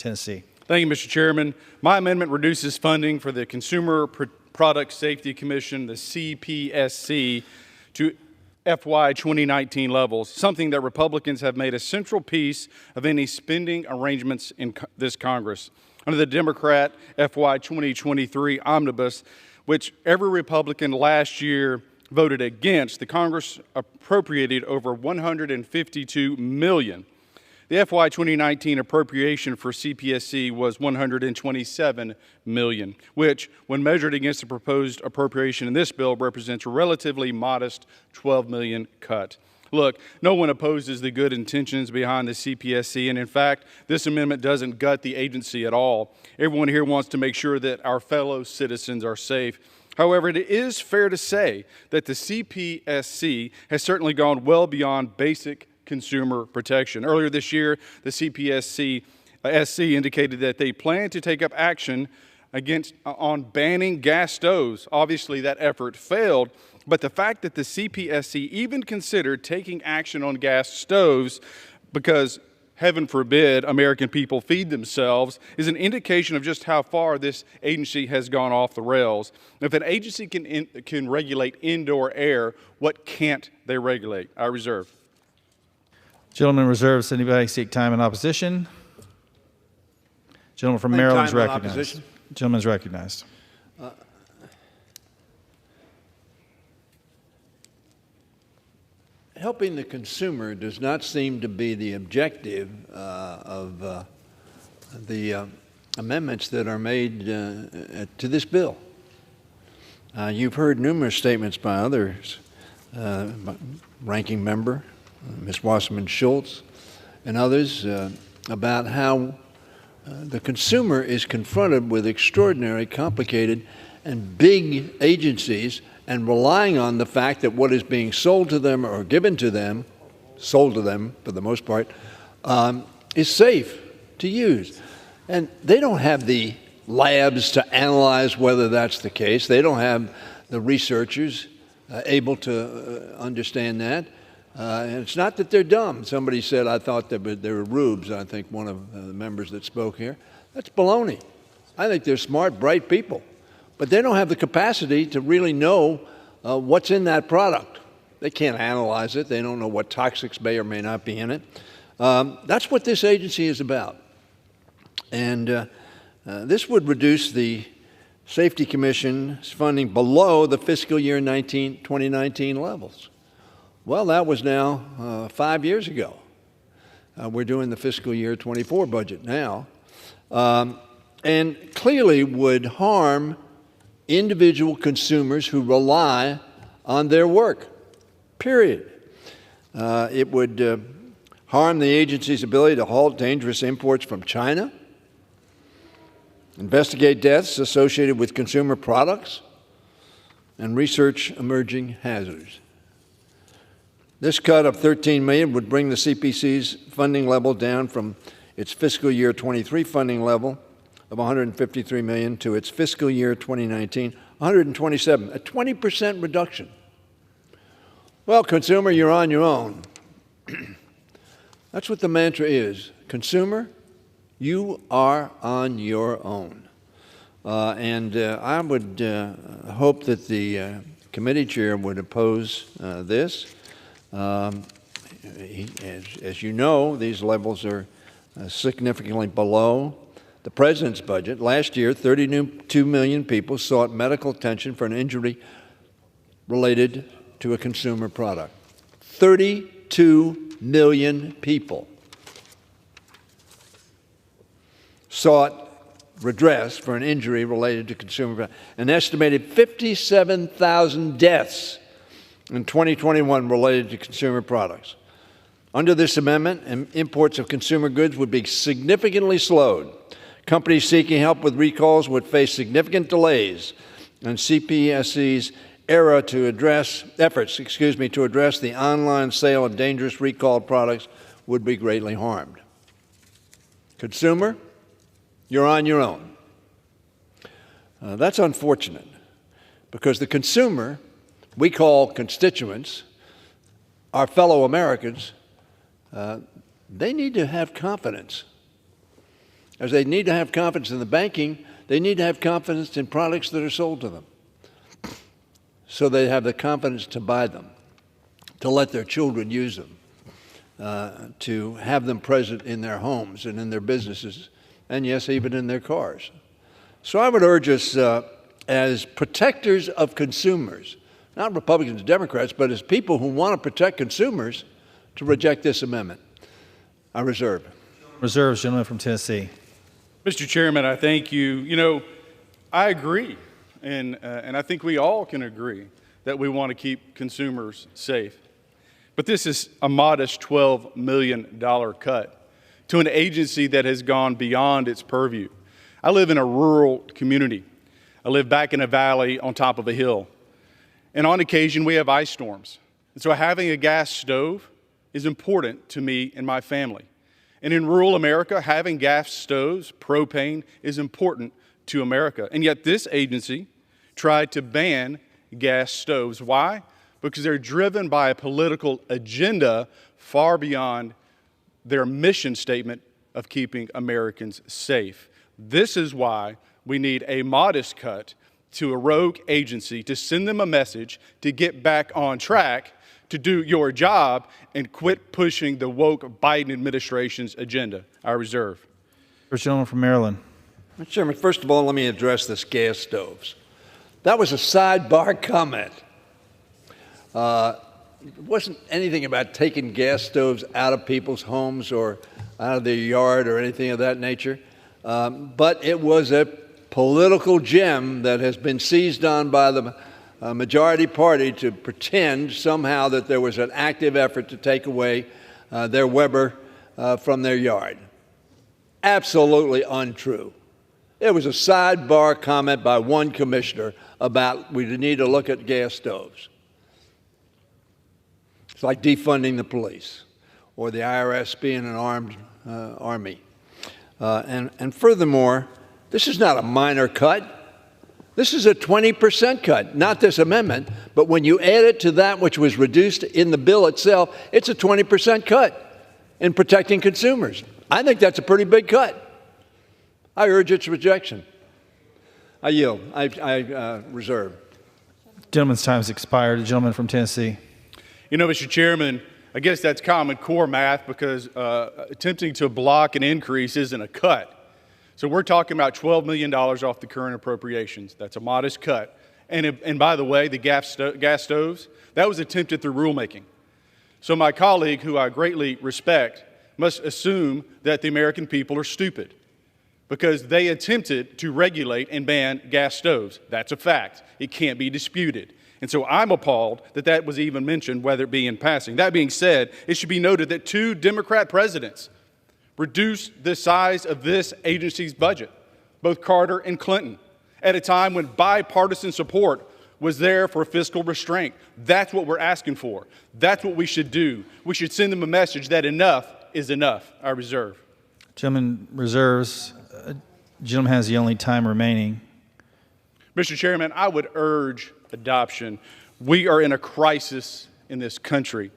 Tennessee. Thank you, Mr. Chairman. My amendment reduces funding for the Consumer Product Safety Commission, the CPSC, to FY 2019 levels, something that Republicans have made a central piece of any spending arrangements in this Congress. Under the Democrat FY 2023 omnibus, which every Republican last year voted against, the Congress appropriated over $152 million. The FY 2019 appropriation for CPSC was $127 million, which, when measured against the proposed appropriation in this bill, represents a relatively modest $12 million cut. Look, no one opposes the good intentions behind the CPSC, and in fact, this amendment doesn't gut the agency at all. Everyone here wants to make sure that our fellow citizens are safe. However, it is fair to say that the CPSC has certainly gone well beyond basic consumer protection. Earlier this year, the CPSC indicated that they plan to take up action on banning gas stoves. Obviously, that effort failed, but the fact that the CPSC even considered taking action on gas stoves because, heaven forbid, American people feed themselves is an indication of just how far this agency has gone off the rails. If an agency can regulate indoor air, what can't they regulate? I reserve. Gentleman reserves. Anybody seek time in opposition? Gentleman from Maryland is recognized. Gentleman is recognized. Helping the consumer does not seem to be the objective of the amendments that are made to this bill. You've heard numerous statements by others, ranking member, Ms. Wasserman Schultz, and others about how the consumer is confronted with extraordinary, complicated, and big agencies and relying on the fact that what is being sold to them or given to them, sold to them for the most part, is safe to use. And they don't have the labs to analyze whether that's the case. They don't have the researchers able to understand that. And it's not that they're dumb. Somebody said, I thought they were rubes, I think one of the members that spoke here. That's baloney. I think they're smart, bright people. But they don't have the capacity to really know what's in that product. They can't analyze it. They don't know what toxics may or may not be in it. That's what this agency is about. And this would reduce the Safety Commission's funding below the fiscal year 2019 levels. Well, that was now 5 years ago. We're doing the fiscal year 24 budget now. And clearly would harm individual consumers who rely on their work, period. It would harm the agency's ability to halt dangerous imports from China, investigate deaths associated with consumer products, and research emerging hazards. This cut of $13 million would bring the CPC's funding level down from its fiscal year 23 funding level of $153 million to its fiscal year 2019, $127, a 20% reduction. Well, consumer, you're on your own. That's what the mantra is. Consumer, you are on your own. And I would hope that the committee chair would oppose this. As you know, these levels are significantly below the president's budget. Last year, 32 million people sought medical attention for an injury related to a consumer product. 32 million people sought redress for an injury related to consumer product. An estimated 57,000 deaths in 2021 related to consumer products. Under this amendment, imports of consumer goods would be significantly slowed. Companies seeking help with recalls would face significant delays, and CPSC's efforts to address the online sale of dangerous recalled products would be greatly harmed. Consumer, you're on your own. That's unfortunate, because the consumer, we call constituents, our fellow Americans, they need to have confidence As they need to have confidence in the banking, they need to have confidence in products that are sold to them. So they have the confidence to buy them, to let their children use them, to have them present in their homes and in their businesses, and yes, even in their cars. So I would urge us as protectors of consumers, not Republicans and Democrats, but as people who want to protect consumers, to reject this amendment. I reserve. Reserves, gentleman from Tennessee. Mr. Chairman, I thank you. You know, I agree, and I think we all can agree that we want to keep consumers safe. But this is a modest $12 million cut to an agency that has gone beyond its purview. I live in a rural community. I live back in a valley on top of a hill. And on occasion, we have ice storms. And so having a gas stove is important to me and my family. And in rural America, having gas stoves, propane, is important to America. And yet this agency tried to ban gas stoves. Why? Because they're driven by a political agenda far beyond their mission statement of keeping Americans safe. This is why we need a modest cut to a rogue agency to send them a message to get back on track to do your job and quit pushing the woke Biden administration's agenda. I reserve. First gentleman from Maryland. Mr. Chairman, first of all, let me address this gas stoves. That was a sidebar comment. It wasn't anything about taking gas stoves out of people's homes or out of their yard or anything of that nature. But it was a political gem that has been seized on by the majority party to pretend somehow that there was an active effort to take away their Weber from their yard. Absolutely untrue. It was a sidebar comment by one commissioner about we need to look at gas stoves. It's like defunding the police or the IRS being an armed army. And furthermore, this is not a minor cut. This is a 20% cut, not this amendment, but when you add it to that which was reduced in the bill itself, it's a 20% cut in protecting consumers. I think that's a pretty big cut. I urge its rejection. I yield. I reserve. Gentleman's time has expired. The gentleman from Tennessee. You know, Mr. Chairman, I guess that's Common Core math because attempting to block an increase isn't a cut. So we're talking about $12 million off the current appropriations. That's a modest cut. And by the way, the gas stoves, that was attempted through rulemaking. So my colleague, who I greatly respect, must assume that the American people are stupid because they attempted to regulate and ban gas stoves. That's a fact. It can't be disputed. And so I'm appalled that that was even mentioned, whether it be in passing. That being said, it should be noted that 2 Democrat presidents reduced the size of this agency's budget, both Carter and Clinton, at a time when bipartisan support was there for fiscal restraint. That's what we're asking for. That's what we should do. We should send them a message that enough is enough. I reserve. Gentleman reserves. Gentleman has the only time remaining. Mr. Chairman, I would urge adoption. We are in a crisis in this country.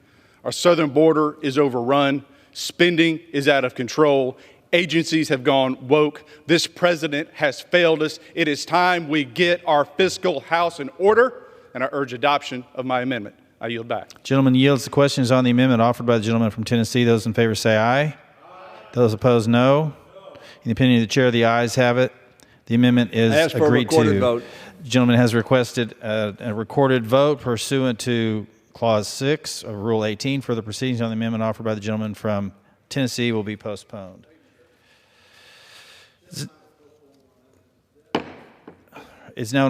Our southern border is overrun. Spending is out of control. Agencies have gone woke. This president has failed us. It is time we get our fiscal house in order, and I urge adoption of my amendment. I yield back. Gentleman yields. The question is on the amendment offered by the gentleman from Tennessee. Those in favor say aye. Aye. Those opposed, no. In the opinion of the chair, the ayes have it. The amendment is agreed to. Vote. The gentleman has requested a recorded vote pursuant to Clause 6 of Rule 18. Further proceedings on the amendment offered by the gentleman from Tennessee will be postponed. It's now